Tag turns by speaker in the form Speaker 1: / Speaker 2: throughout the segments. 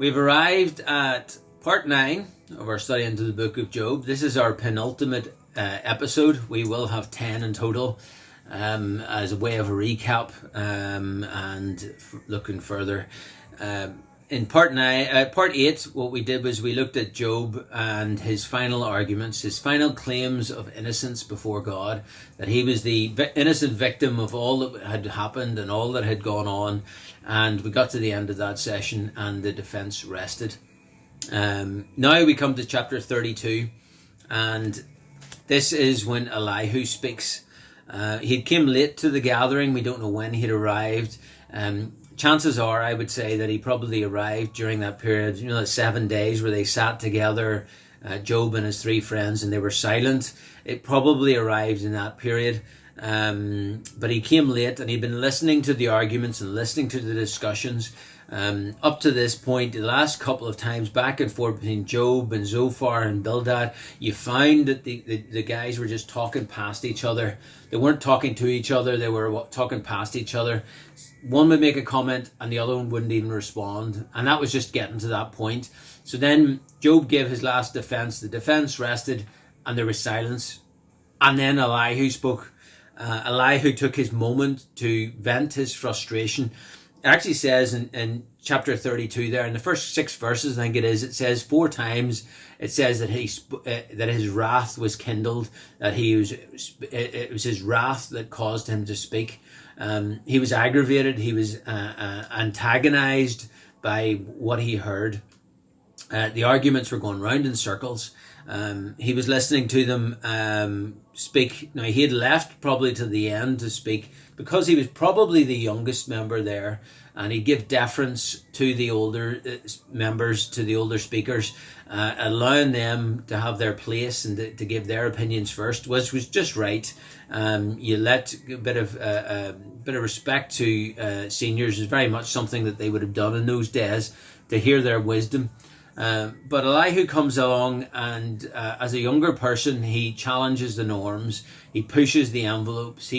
Speaker 1: We've arrived at part 9 of our study into the book of Job. This is our penultimate episode. We will have 10 in total as a way of a recap and looking further. In part 8, what we did was we looked at Job and his final arguments, his final claims of innocence before God, that he was the innocent victim of all that had happened and all that had gone on. And we got to the end of that session and the defense rested. Now we come to chapter 32, and this is when Elihu speaks. He came late to the gathering. We don't know when he'd arrived. Chances are, I would say, that he probably arrived during that period, the 7 days where they sat together, Job and his 3 friends, and they were silent. It probably arrived in that period. But he came late, and he'd been listening to the arguments and listening to the discussions. Up to this point, the last couple of times back and forth between Job and Zophar and Bildad, you found that the guys were just talking past each other. They weren't talking to each other, they were talking past each other. One would make a comment and the other one wouldn't even respond, and that was just getting to that point. So then Job gave his last defense. The defense rested and there was silence, and then Elihu spoke. Elihu took his moment to vent his frustration. It actually says in chapter 32 there, in the first 6 verses, I think it says 4 times, it says that that his wrath was kindled, that it was his wrath that caused him to speak. He was aggravated, he was antagonized by what he heard. The arguments were going round in circles. He was listening to them speak. Now, he had left probably to the end to speak because he was probably the youngest member there, and he'd give deference to the older members, to the older speakers, allowing them to have their place and to give their opinions first, which was just right. You let a bit of respect to seniors is very much something that they would have done in those days, to hear their wisdom. But Elihu comes along, and as a younger person, he challenges the norms. He pushes the envelopes.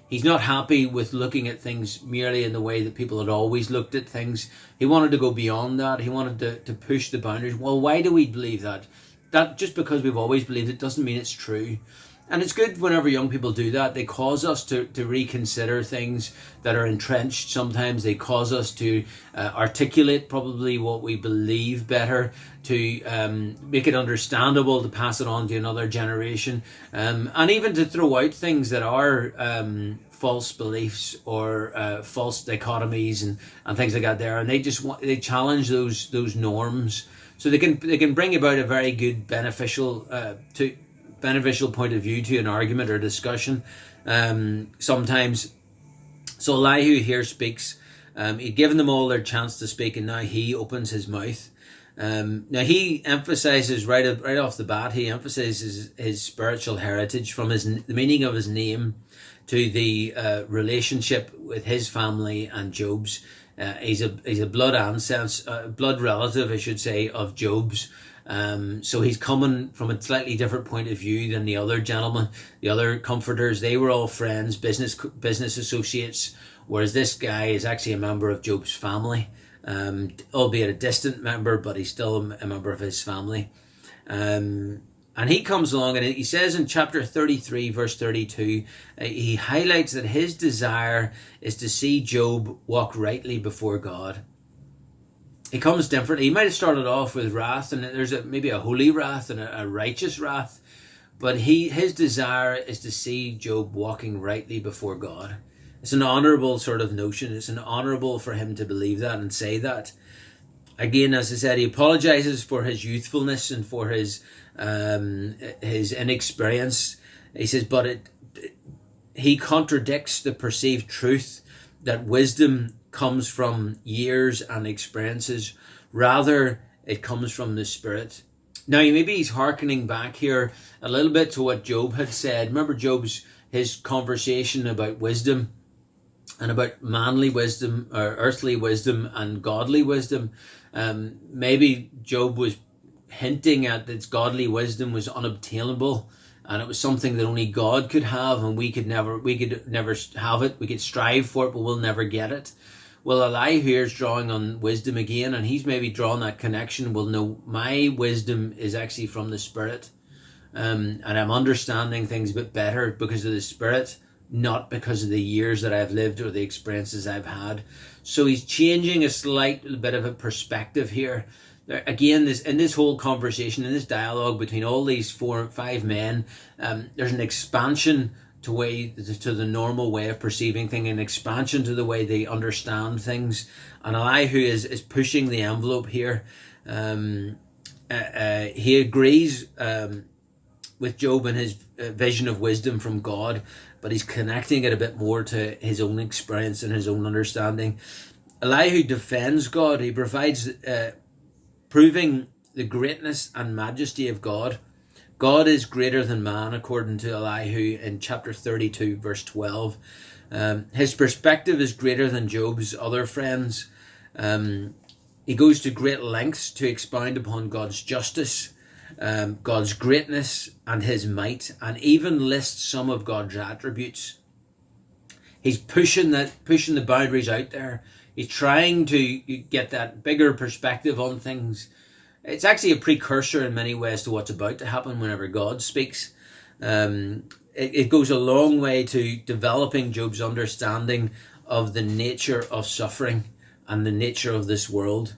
Speaker 1: He's not happy with looking at things merely in the way that people had always looked at things. He wanted to go beyond that. He wanted to push the boundaries. Well, why do we believe that? That just because we've always believed it doesn't mean it's true. And it's good whenever young people do that. They cause us to reconsider things that are entrenched. Sometimes they cause us to articulate probably what we believe better, to make it understandable, to pass it on to another generation, and even to throw out things that are false beliefs or false dichotomies and things like that there. And they challenge those norms, so they can bring about a very good beneficial point of view to an argument or discussion sometimes. So Elihu here speaks. He'd given them all their chance to speak, and now he opens his mouth. Now he emphasizes right off the bat, he emphasizes his spiritual heritage, from the meaning of his name to the relationship with his family and Job's. He's a blood relative, I should say, of Job's. So he's coming from a slightly different point of view than the other gentlemen, the other comforters. They were all friends, business associates, whereas this guy is actually a member of Job's family, albeit a distant member, but he's still a member of his family. And he comes along, and he says in chapter 33, verse 32, he highlights that his desire is to see Job walk rightly before God. He comes different. He might have started off with wrath, and there's maybe a holy wrath and a righteous wrath, but his desire is to see Job walking rightly before God. It's an honourable sort of notion. It's an honourable for him to believe that and say that. Again, as I said, he apologises for his youthfulness and for his inexperience. He says, but he contradicts the perceived truth that wisdom comes from years and experiences. Rather, it comes from the Spirit. Now, maybe he's hearkening back here a little bit to what Job had said. Remember his conversation about wisdom and about manly wisdom or earthly wisdom and godly wisdom. Maybe Job was hinting at that godly wisdom was unobtainable, and it was something that only God could have, and we could never have it. We could strive for it, but we'll never get it. Well, Elihu is drawing on wisdom again, and he's maybe drawn that connection. Well, no, my wisdom is actually from the Spirit, and I'm understanding things a bit better because of the Spirit, not because of the years that I've lived or the experiences I've had. So he's changing a slight bit of a perspective here. Again, this whole conversation, in this dialogue between all these 4 or 5 men, there's an expansion to the normal way of perceiving things, an expansion to the way they understand things. And Elihu is pushing the envelope here. He agrees with Job and his vision of wisdom from God, but he's connecting it a bit more to his own experience and his own understanding. Elihu defends God. He provides, proving the greatness and majesty of God. God is greater than man, according to Elihu in chapter 32, verse 12. His perspective is greater than Job's other friends. He goes to great lengths to expound upon God's justice, God's greatness and his might, and even lists some of God's attributes. He's pushing the boundaries out there. He's trying to get that bigger perspective on things. It's actually a precursor in many ways to what's about to happen whenever God speaks. It goes a long way to developing Job's understanding of the nature of suffering and the nature of this world.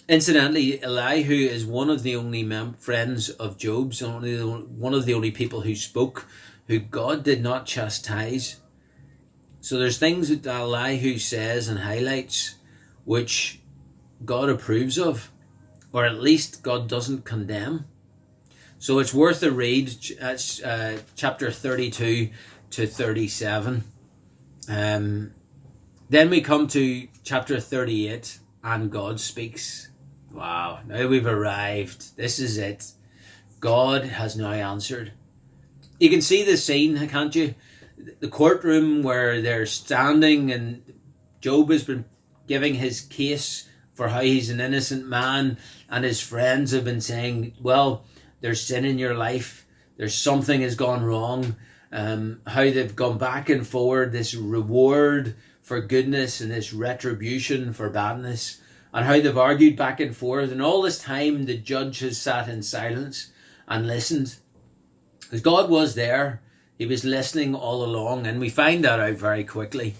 Speaker 1: Incidentally, Elihu is one of the only friends of Job's, one of the only people who spoke, who God did not chastise. So there's things that Elihu says and highlights which God approves of, or at least God doesn't condemn. So it's worth a read, chapter 32 to 37. Then we come to chapter 38, and God speaks. Wow, now we've arrived. This is it. God has now answered. You can see the scene, can't you? The courtroom where they're standing and Job has been giving his case for how he's an innocent man, and his friends have been saying, well, there's sin in your life, there's something has gone wrong, how they've gone back and forward, this reward for goodness and this retribution for badness, and how they've argued back and forth. And all this time the judge has sat in silence and listened, because God was there. He was listening all along, and we find that out very quickly.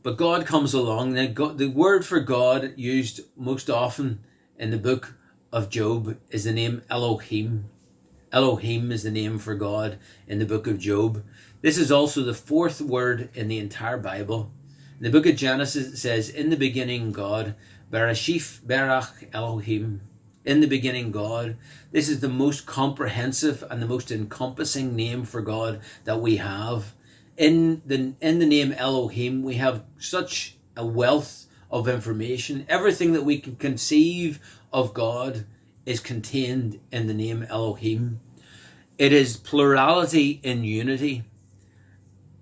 Speaker 1: But God comes along. The word for God used most often in the book of Job is the name Elohim. Elohim is the name for God in the book of Job. This is also the 4th word in the entire Bible. In the book of Genesis it says, in the beginning God, Bereshith Berach Elohim. In the beginning God. This is the most comprehensive and the most encompassing name for God that we have. In the name Elohim, we have such a wealth of information. Everything that we can conceive of God is contained in the name Elohim. It is plurality in unity.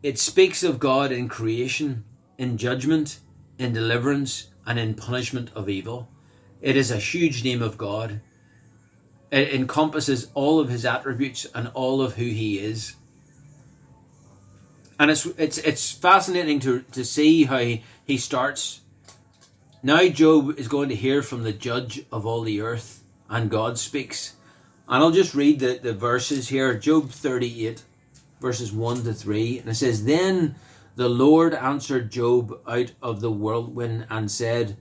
Speaker 1: It speaks of God in creation, in judgment, in deliverance, and in punishment of evil. It is a huge name of God. It encompasses all of his attributes and all of who he is. And it's fascinating to see how he starts. Now Job is going to hear from the judge of all the earth, and God speaks. And I'll just read the verses here. Job 38, verses 1 to 3. And it says, then the Lord answered Job out of the whirlwind and said,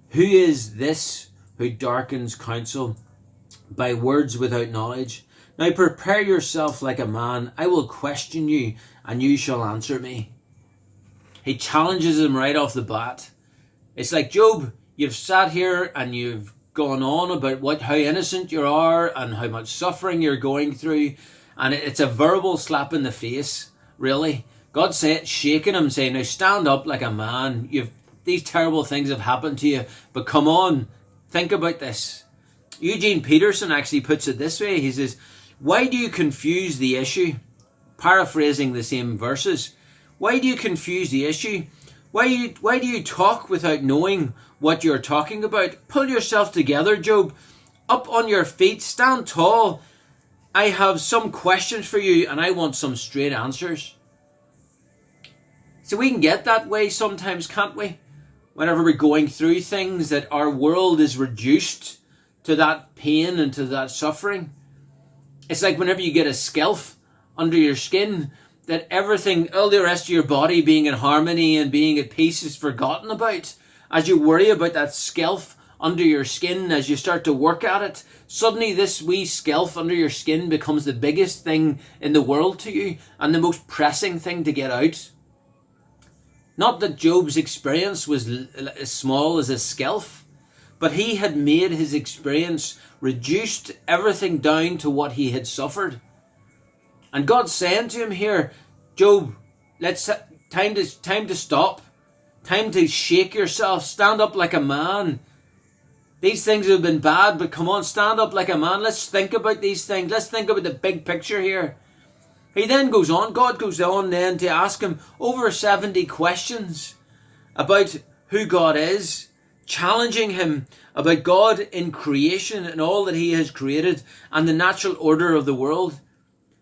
Speaker 1: who is this who darkens counsel by words without knowledge? Now prepare yourself like a man. I will question you, and you shall answer me. He challenges him right off the bat. It's like, Job, you've sat here and you've gone on about how innocent you are and how much suffering you're going through. And it's a verbal slap in the face, really. God shaking him, saying, now stand up like a man. These terrible things have happened to you, but come on, think about this. Eugene Peterson actually puts it this way. He says, why do you confuse the issue? Paraphrasing the same verses. Why do you confuse the issue? Why do you talk without knowing what you're talking about? Pull yourself together, Job. Up on your feet, stand tall. I have some questions for you, and I want some straight answers. So we can get that way sometimes, can't we? whenever we're going through things, that our world is reduced to that pain and to that suffering. It's like whenever you get a scalp under your skin, that everything, all the rest of your body being in harmony and being at peace is forgotten about. As you worry about that scalp under your skin, as you start to work at it, suddenly this wee scalp under your skin becomes the biggest thing in the world to you and the most pressing thing to get out. Not that Job's experience was as small as a scalp, but he had made his experience, reduced everything down to what he had suffered. And God's saying to him here, Job, time to stop. Time to shake yourself. Stand up like a man. These things have been bad, but come on, stand up like a man. Let's think about these things. Let's think about the big picture here. He then goes on, God goes on then to ask him over 70 questions about who God is, challenging him about God in creation and all that he has created and the natural order of the world.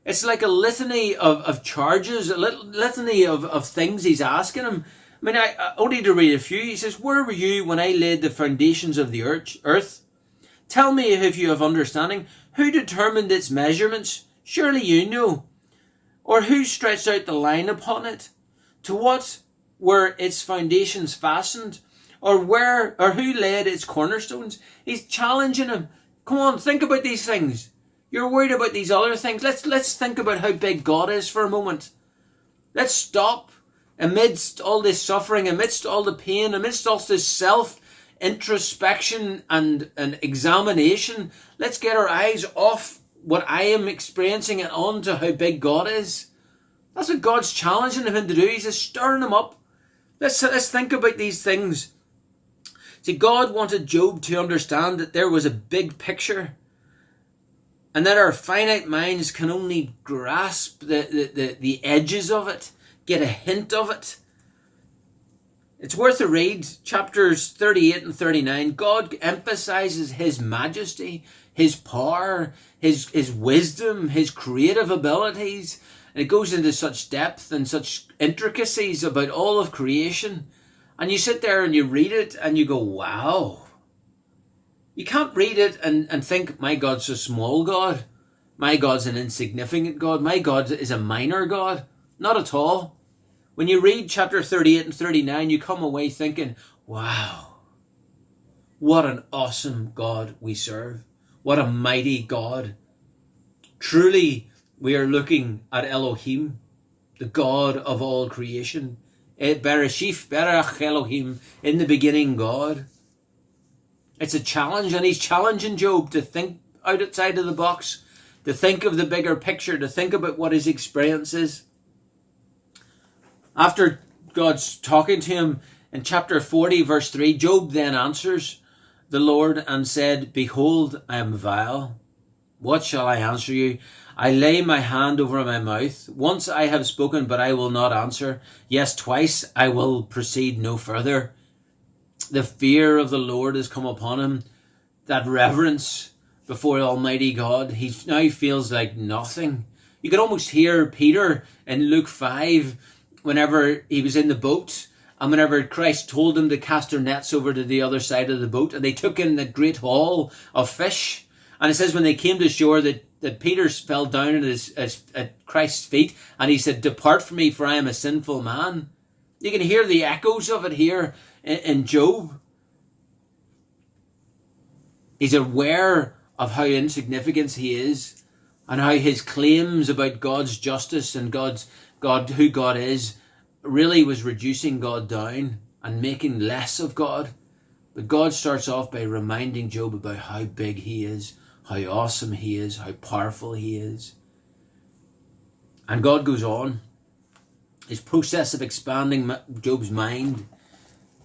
Speaker 1: It's like a litany of charges, a litany of things he's asking him. I mean, I only to read a few. He says, where were you when I laid the foundations of the earth? Tell me if you have understanding. Who determined its measurements? Surely you know. Or who stretched out the line upon it? To what were its foundations fastened? Or who laid its cornerstones? He's challenging him. Come on, think about these things. You're worried about these other things. Let's think about how big God is for a moment. Let's stop. Amidst all this suffering, amidst all the pain, amidst all this self-introspection and examination, let's get our eyes off what I am experiencing and on to how big God is. That's what God's challenging him to do. He's just stirring him up. Let's think about these things. See, God wanted Job to understand that there was a big picture and that our finite minds can only grasp the edges of it. Get a hint of it. It's worth a read. Chapters 38 and 39. God emphasizes his majesty, his power, his wisdom, his creative abilities. And it goes into such depth and such intricacies about all of creation. And you sit there and you read it and you go, wow. You can't read it and think, my God's a small God. My God's an insignificant God. My God is a minor God. Not at all. When you read chapter 38 and 39, you come away thinking, wow, what an awesome God we serve. What a mighty God. Truly, we are looking at Elohim, the God of all creation. Bereshith berach Elohim, in the beginning God. It's a challenge, and he's challenging Job to think outside of the box, to think of the bigger picture, to think about what his experience is. After God's talking to him in chapter 40, verse 3, Job then answers the Lord and said, behold, I am vile. What shall I answer you? I lay my hand over my mouth. Once I have spoken, but I will not answer. Yes, twice I will proceed no further. The fear of the Lord has come upon him. That reverence before Almighty God. He now feels like nothing. You can almost hear Peter in Luke 5, whenever he was in the boat, and whenever Christ told them to cast their nets over to the other side of the boat, and they took in the great haul of fish. And it says when they came to shore that Peter fell down at Christ's feet, and he said, depart from me, for I am a sinful man. You can hear the echoes of it here in Job. He's aware of how insignificant he is, and how his claims about God's justice and who God is, really was reducing God down and making less of God. But God starts off by reminding Job about how big he is, how awesome he is, how powerful he is. And God goes on. His process of expanding Job's mind.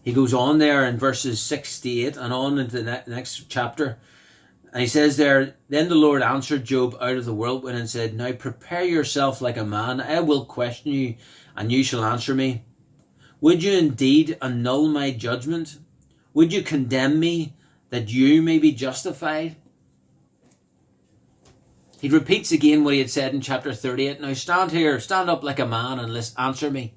Speaker 1: He goes on there in verses 68 and on into the next chapter. And he says there, then the Lord answered Job out of the whirlwind and said, now prepare yourself like a man. I will question you, and you shall answer me. Would you indeed annul my judgment? Would you condemn me, that you may be justified? He repeats again what he had said in chapter 38. Now stand here, stand up like a man, and answer me.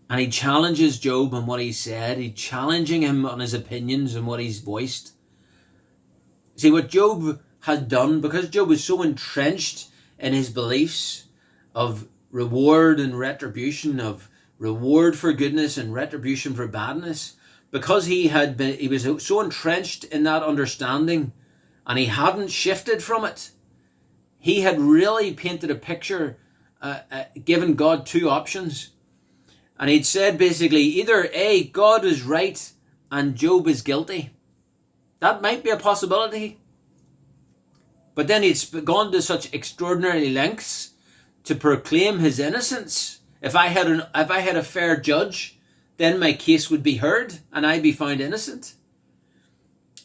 Speaker 1: And he challenges Job on what he said. He's challenging him on his opinions and what he's voiced. See, what Job had done, because Job was so entrenched in his beliefs of reward and retribution, of reward for goodness and retribution for badness, because he was so entrenched in that understanding and he hadn't shifted from it, he had really painted a picture, given God two options. And he'd said basically either A, God is right and Job is guilty. That might be a possibility. But then he'd gone to such extraordinary lengths to proclaim his innocence. If I had a fair judge, then my case would be heard and I'd be found innocent.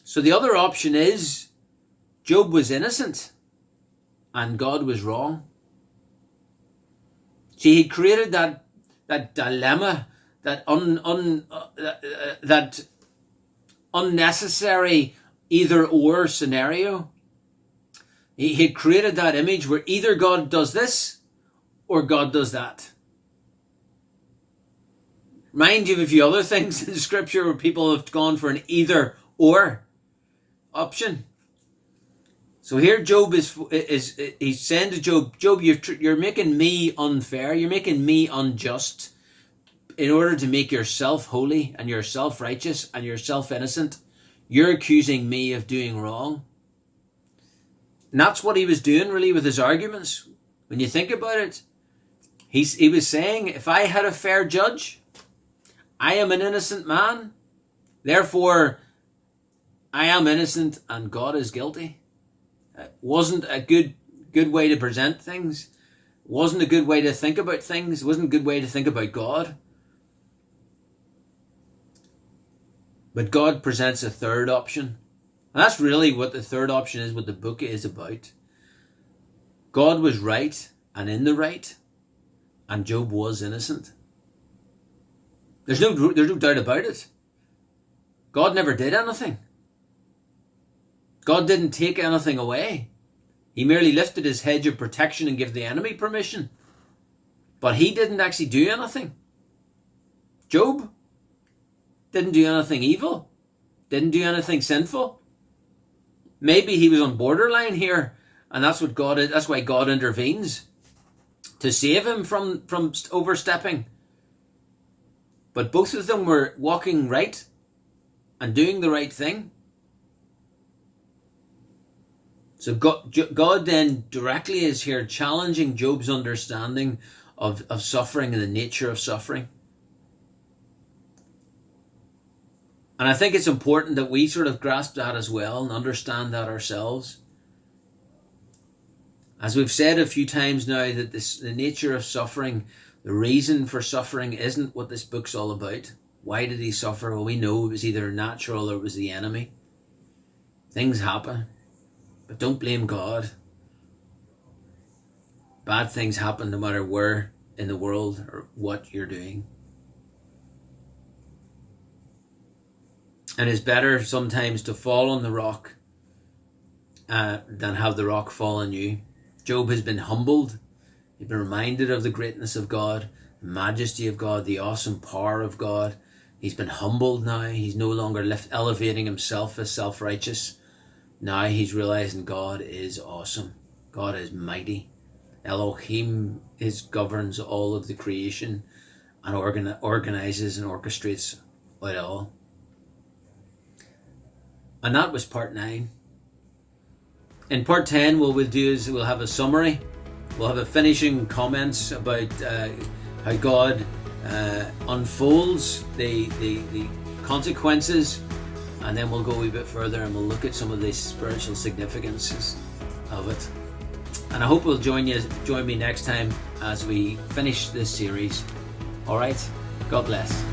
Speaker 1: So the other option is Job was innocent and God was wrong. See, he created that dilemma, that unnecessary either or scenario. He had created that image where either God does this or God does that. Mind you of a few other things in Scripture where people have gone for an either or option. So here Job he's saying to Job, you're making me unfair, you're making me unjust in order to make yourself holy and yourself righteous and yourself innocent. You're accusing me of doing wrong. And that's what he was doing really with his arguments. When you think about it, he was saying, if I had a fair judge, I am an innocent man. Therefore, I am innocent and God is guilty. It wasn't a good way to present things. It wasn't a good way to think about things. It wasn't a good way to think about God. But God presents a third option. And that's really what the third option is, what the book is about. God was right and in the right, and Job was innocent. There's no doubt about it. God never did anything. God didn't take anything away. He merely lifted his hedge of protection and gave the enemy permission. But he didn't actually do anything. Job didn't do anything evil. Didn't do anything sinful. Maybe he was on borderline here, and that's why God intervenes to save him from overstepping. But both of them were walking right and doing the right thing. So God then directly is here challenging Job's understanding of suffering and the nature of suffering. And I think it's important that we sort of grasp that as well and understand that ourselves. As we've said a few times now, that the nature of suffering, the reason for suffering isn't what this book's all about. Why did he suffer? Well, we know it was either natural or it was the enemy. Things happen. But don't blame God. Bad things happen no matter where in the world or what you're doing. And it's better sometimes to fall on the rock than have the rock fall on you. Job has been humbled. He's been reminded of the greatness of God, the majesty of God, the awesome power of God. He's been humbled now. He's no longer elevating himself as self-righteous. Now he's realizing God is awesome. God is mighty. Elohim governs all of the creation and organizes and orchestrates it all. And that was part 9. In part 10, what we'll do is we'll have a summary. We'll have a finishing comments about how God unfolds the consequences, and then we'll go a wee bit further and we'll look at some of the spiritual significances of it. And I hope you'll join me next time as we finish this series. All right, God bless.